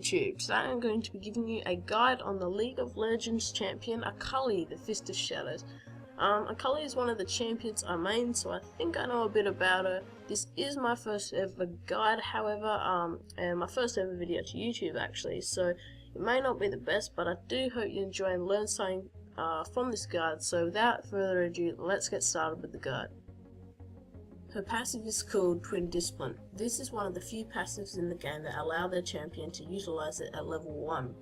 YouTube. Today I'm going to be giving you a guide on the League of Legends champion Akali, the Fist of Shadows. Akali is one of the champions I main, so I think I know a bit about her. This is my first ever guide, however, and my first ever video to YouTube actually, so it may not be the best, but I do hope you enjoy and learn something from this guide. So without further ado, let's get started with the guide. Her passive is called Twin Discipline. This is one of the few passives in the game that allow their champion to utilize it at level 1.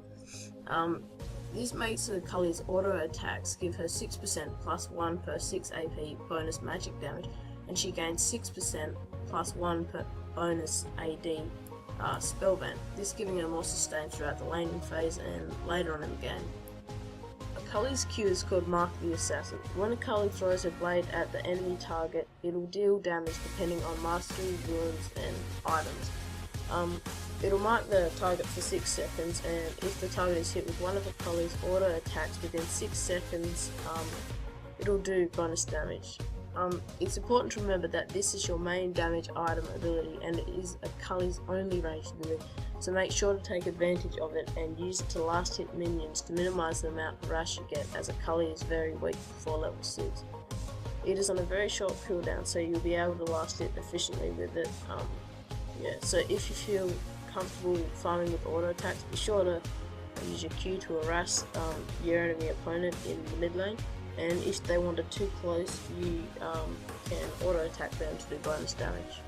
This makes Akali's auto attacks give her 6% plus 1 per 6 AP bonus magic damage, and she gains 6% plus 1 per bonus AD spellband, this giving her more sustain throughout the laning phase and later on in the game. Akali's Q is called Mark the Assassin. When Akali throws her blade at the enemy target, it will deal damage depending on mastery, wounds, and items. It'll mark the target for 6 seconds, and if the target is hit with one of Akali's auto attacks within 6 seconds, it'll do bonus damage. It's important to remember that this is your main damage item ability, and it is Akali's only ranged ability, so make sure to take advantage of it and use it to last hit minions to minimize the amount of rush you get, as Akali is very weak before level 6. It is on a very short cooldown, so you'll be able to last hit efficiently with it. So if you feel comfortable farming with auto attacks, be sure to use your Q to harass your enemy opponent in the mid lane, and if they wander too close, you can auto attack them to do bonus damage.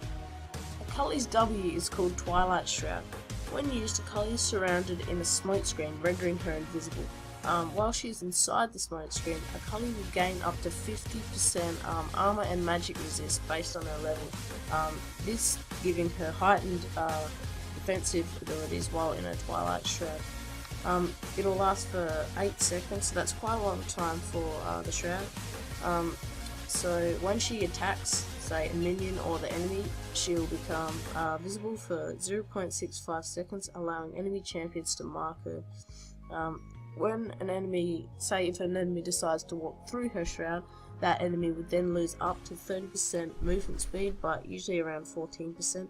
Akali's W is called Twilight Shroud. When used, Akali is surrounded in a smoke screen, rendering her invisible. While she is inside the smoke screen, Akali will gain up to 50% armor and magic resist based on her level, this giving her heightened defensive abilities while in a Twilight Shroud. It'll last for 8 seconds, so that's quite a long time for the Shroud. So when she attacks, say, a minion or the enemy, she'll become visible for 0.65 seconds, allowing enemy champions to mark her. When an enemy, say if an enemy decides to walk through her shroud, that enemy would then lose up to 30% movement speed, but usually around 14%.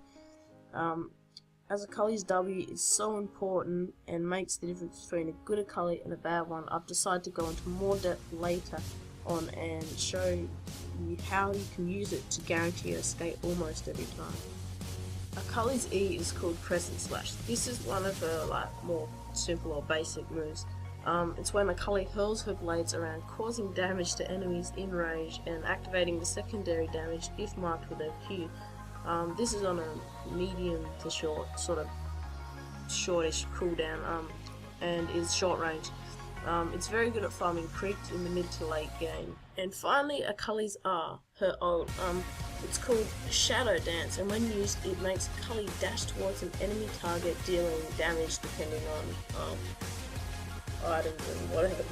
As Akali's W is so important and makes the difference between a good Akali and a bad one, I've decided to go into more depth later on and show you how you can use it to guarantee an escape almost every time. Akali's E is called Crescent Slash. This is one of her more simple or basic moves. It's when Akali hurls her blades around, causing damage to enemies in range and activating the secondary damage if marked with her Q. This is on a medium to short, sort of shortish cooldown, and is short range. It's very good at farming creeps in the mid to late game. And finally, Akali's R, her ult. It's called Shadow Dance, and when used, it makes Akali dash towards an enemy target, dealing damage depending on items and whatever.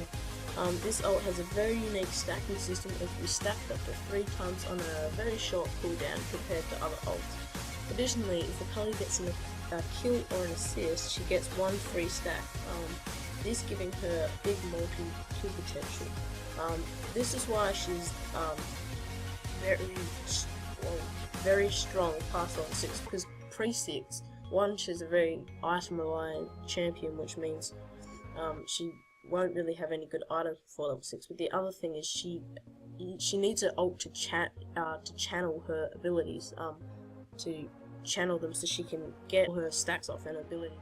This ult has a very unique stacking system. It can be stacked up to 3 times on a very short cooldown compared to other ults. Additionally, if Akali gets a kill or an assist, she gets 1 free stack, this giving her big multi-kill potential. This is why she's very strong past level 6, because pre-6, one, she's a very item-reliant champion, which means she won't really have any good items before level 6, but the other thing is she needs an ult to channel her abilities, to channel them so she can get her stacks off and ability.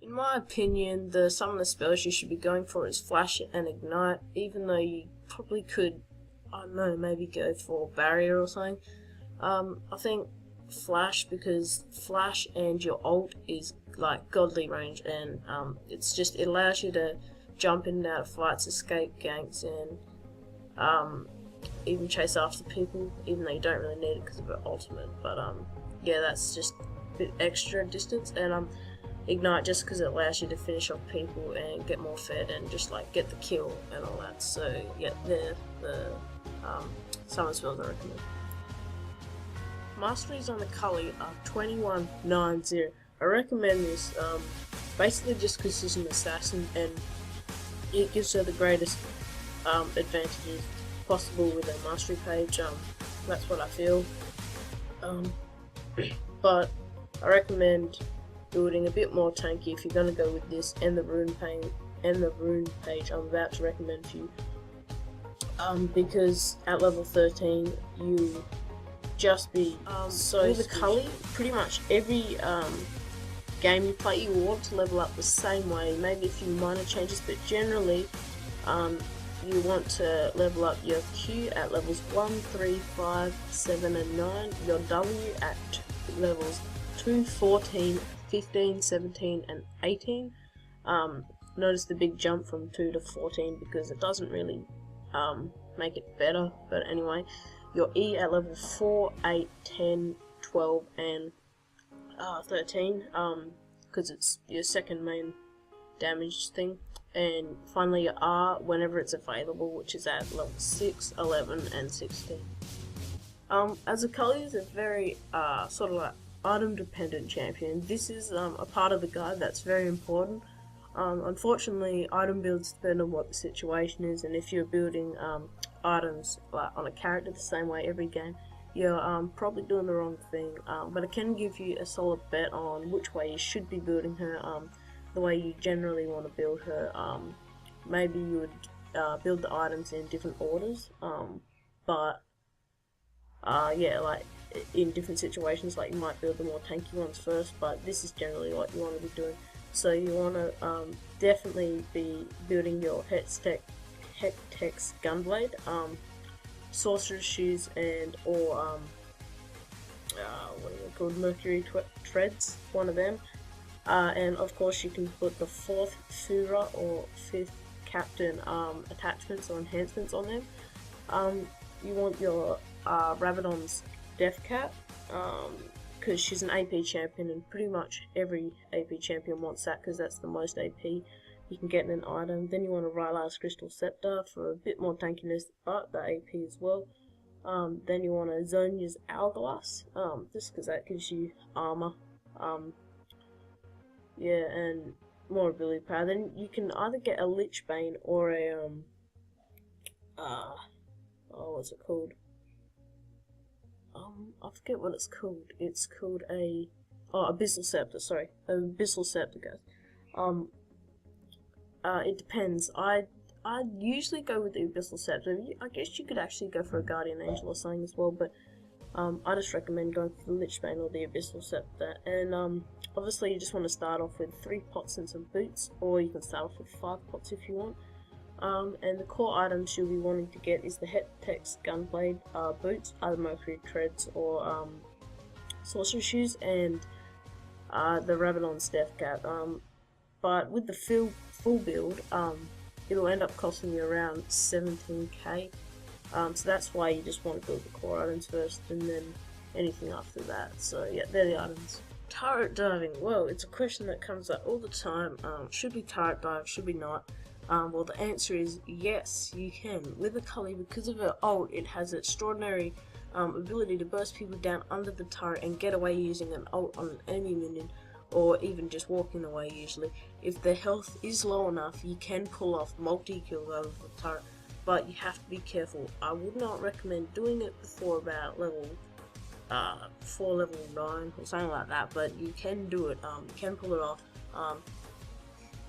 In my opinion, some of the spells you should be going for is Flash and Ignite, even though you probably could, I don't know, maybe go for Barrier or something. I think Flash, because Flash and your ult is like godly range, and it allows you to jump in and out of fights, escape ganks, and even chase after people, even though you don't really need it because of her ultimate. But yeah, that's just a bit extra distance. And Ignite just because it allows you to finish off people and get more fed and just like get the kill and all that. So yeah, they're the summon spells I recommend. Masteries on Akali are 2190. I recommend this basically just because she's an assassin, and it gives her the greatest advantages possible with her mastery page. That's what I feel. But I recommend building a bit more tanky if you're going to go with this and the rune page I'm about to recommend for you. Because at level 13 you just be so with Akali, pretty much every game you play you want to level up the same way, maybe a few minor changes, but generally you want to level up your Q at levels 1, 3, 5, 7 and 9, your W at levels 2, 14, 15, 17 and 18. Notice the big jump from 2 to 14 because it doesn't really make it better, but anyway, your E at level 4, 8, 10, 12 and 13, because it's your second main damage thing, and finally your R whenever it's available, which is at level 6, 11 and 16. As Akali is a very sort of like item dependent champion, this is a part of the guide that's very important. Unfortunately, item builds depend on what the situation is, and if you're building items on a character the same way every game, you're probably doing the wrong thing. But it can give you a solid bet on which way you should be building her, the way you generally want to build her. Maybe you would build the items in different orders, but yeah, like in different situations, like you might build the more tanky ones first, but this is generally what you want to be doing. So you want to definitely be building your Hextech Gunblade, Sorcerer's Shoes, and or what are they called, Mercury Treads, one of them. And of course you can put the 4th Fura or 5th Captain attachments or enhancements on them. You want your Rabadon's Death Cap, because she's an AP champion, and pretty much every AP champion wants that because that's the most AP you can get in an item. Then you want a Rylar's Crystal Scepter for a bit more tankiness, but the AP as well. Then you want a Zonya's Hourglass, just because that gives you armor. Yeah, and more ability power. Then you can either get a Lichbane or a what's it called? I forget what it's called. It's called a Abyssal Scepter. Sorry, Abyssal Scepter, guys. It depends. I usually go with the Abyssal Scepter. I guess you could actually go for a Guardian Angel or something as well, but I just recommend going for the Lichbane or the Abyssal Scepter. And obviously you just want to start off with 3 pots and some boots, or you can start off with 5 pots if you want. And the core items you'll be wanting to get is the Hextech Gunblade boots, either Mercury Treads or Sorcerer Shoes, and the Rabadon's Death Cap. But with the full build, it'll end up costing you around 17k. So that's why you just want to build the core items first, and then anything after that. So yeah, they're the items. Turret diving. Well, it's a question that comes up all the time. Should we turret dive? Should we not? Well, the answer is yes, you can. With Akali, because of her ult, it has extraordinary ability to burst people down under the turret and get away using an ult on an enemy minion, or even just walking away usually. If their health is low enough, you can pull off multi-kills out of the turret, but you have to be careful. I would not recommend doing it before about level 4, level 9 or something like that, but you can do it, you can pull it off.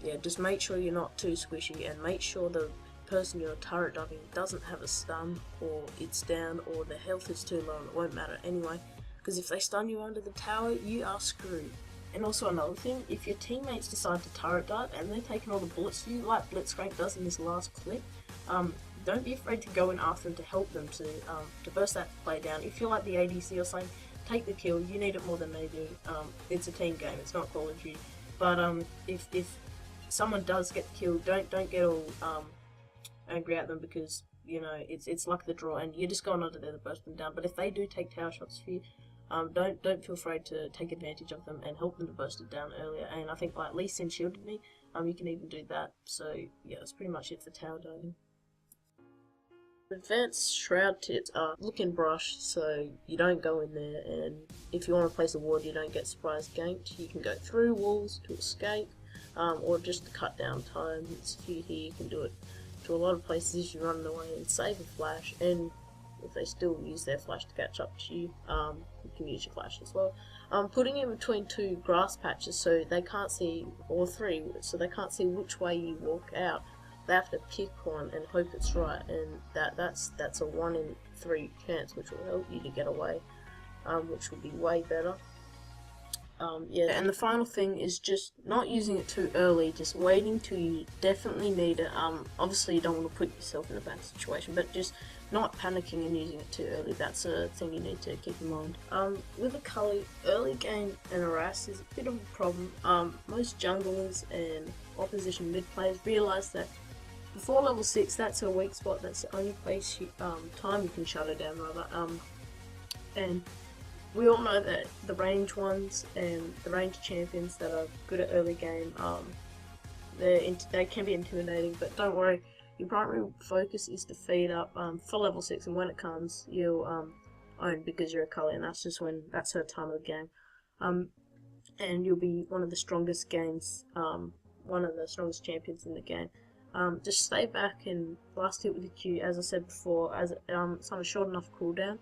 Yeah, just make sure you're not too squishy, and make sure the person you're turret diving doesn't have a stun, or it's down, or their health is too low, and it won't matter anyway, because if they stun you under the tower, you are screwed. And also another thing, if your teammates decide to turret dive and they're taking all the bullets to you, like Blitzcrank does in this last clip, don't be afraid to go in after them to help them to burst that play down. If you're like the ADC or something, take the kill. You need it more than they do. It's a team game. It's not Call of Duty. But if someone does get killed, don't get all angry at them, because you know it's luck of the draw, and you're just going under there to burst them down. But if they do take tower shots for you, don't feel afraid to take advantage of them and help them to burst it down earlier. And I think like Lee Sin shielded me, you can even do that. So yeah, that's pretty much it for tower diving. Advanced Shroud Tits are looking brushed, so you don't go in there, and if you want to place a ward you don't get surprise ganked. You can go through walls to escape. or just to cut down time. It's here, you can do it to a lot of places if you're running away and save a flash, and if they still use their flash to catch up to you, you can use your flash as well. Putting in between two grass patches so they can't see, or three, so they can't see which way you walk out. They have to pick one and hope it's right, and that's a 1 in 3 chance, which will help you to get away, which will be way better. Yeah, and the final thing is just not using it too early, just waiting till you definitely need it. Obviously you don't want to put yourself in a bad situation, but just not panicking and using it too early. That's a thing you need to keep in mind. With Akali, early game and harass is a bit of a problem. Most junglers and opposition mid players realise that before level 6, that's a weak spot. That's the only place time you can shut it down, rather. And we all know that the range ones and the range champions that are good at early game, they can be intimidating, but don't worry. Your primary focus is to feed up for level 6, and when it comes, you'll own because you're Akali, and that's her time of the game. And you'll be one of the strongest one of the strongest champions in the game. Just stay back and last hit with the Q, as I said before, as it's on a short enough cooldown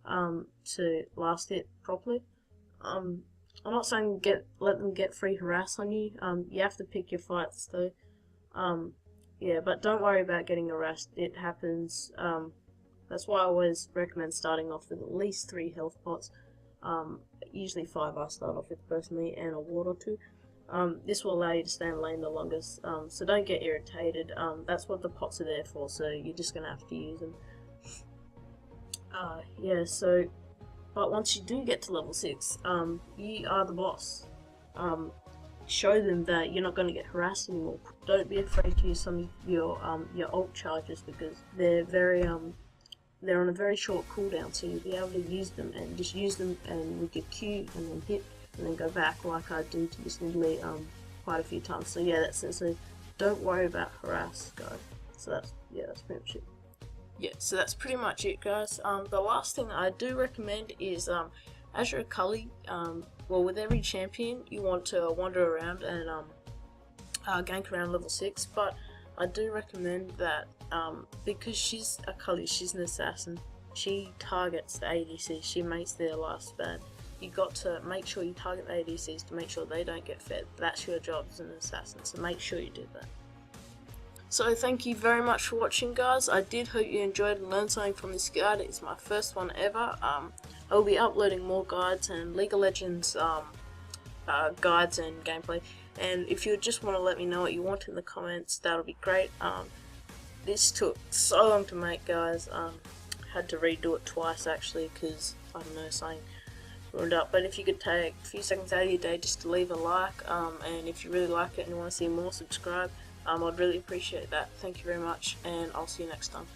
to last hit properly. I'm not saying let them get free harass on you. You have to pick your fights though. Yeah, but don't worry about getting harassed. It happens. That's why I always recommend starting off with at least 3 health pots. Usually 5 I start off with personally, and a ward or 2. This will allow you to stay in lane the longest, so don't get irritated. That's what the pots are there for, so you're just going to have to use them. Yeah, but once you do get to level 6, you are the boss. Show them that you're not going to get harassed anymore. Don't be afraid to use some of your ult charges, because they're on a very short cooldown, so you'll be able to use them, and just use them and with your Q and then hit and then go back like I do to this niggly quite a few times. So yeah, that's it. So don't worry about harass, guys. So that's pretty much it. Yeah, so that's pretty much it, guys. The last thing I do recommend is as you're Akali, well, with every champion you want to wander around and gank around level 6, but I do recommend that because she's Akali, she's an assassin, she targets the ADC, she makes their life bad. You got to make sure you target the ADCs to make sure they don't get fed. That's your job as an assassin, so make sure you do that. So thank you very much for watching, guys. I did hope you enjoyed and learned something from this guide. It's my first one ever. I'll be uploading more guides and League of Legends guides and gameplay. And if you just want to let me know what you want in the comments, that'll be great. This took so long to make, guys. Had to redo it twice actually, because I don't know, something ruined up. But if you could take a few seconds out of your day just to leave a like, and if you really like it and you want to see more, subscribe. I'd really appreciate that. Thank you very much, and I'll see you next time.